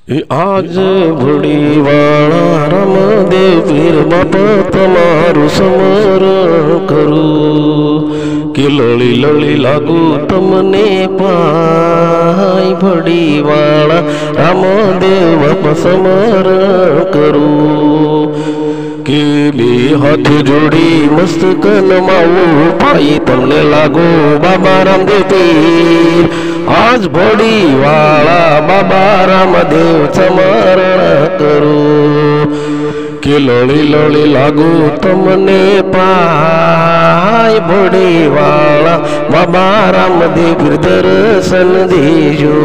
आज भुड़ीवाड़ा रामदेव पीर बापा तमारू समरण करूं कि लड़ी लड़ी लागू तमने पाई भुड़ीवाड़ा रामदेव बापा समरण करूं कि बे हाथ जोड़ी मस्तक नमाऊं पाई तमने लागू बाबा रामदेव पीर आज भुड़ीवाड़ा बाबा रामदेव समरण करूं कि लड़ी लड़ी लागू तमने पाय भुड़ीवाड़ा बाबा रामदेव दर्शन दीजो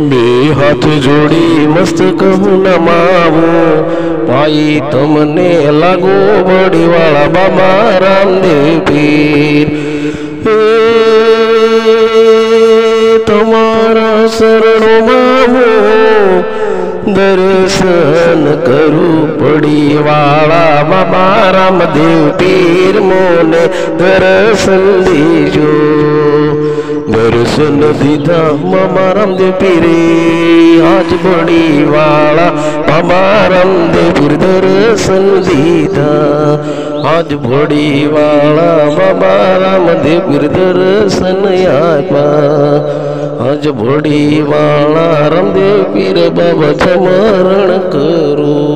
बे हाथ जोड़ी मस्तक नमाऊं पाई तमने लागू भुड़ीवाड़ा बाबा रामदेव पीर तमारा शरणों मामो दर्शन करूं भुड़ीवाड़ा बाबा रामदेव पीर मोने दर्शन दीजो दर्शन दीदा बाबा रामदेव पीरे आज भुड़ीवाड़ा बाबा रामदेव पीर दर्शन दीदा आज भुड़ीवाड़ा बाबा रामदेव पीर दर्शन आपा आज भुड़ीवाड़ा रामदेव पीर बाबा समरण करूं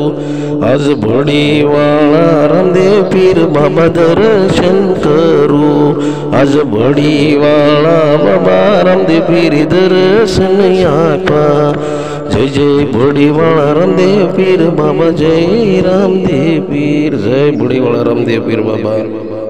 आज भुड़ीवाड़ा रामदेव पीर बाबा दर्शन करूं आज भुड़ीवाड़ा बाबा रामदेव पीर दर्शन आपा जय जय भुड़ीवाड़ा रामदेव पीर बाबा जय रामदेव पीर जय भुड़ीवाड़ा रामदेव पीर बाबा।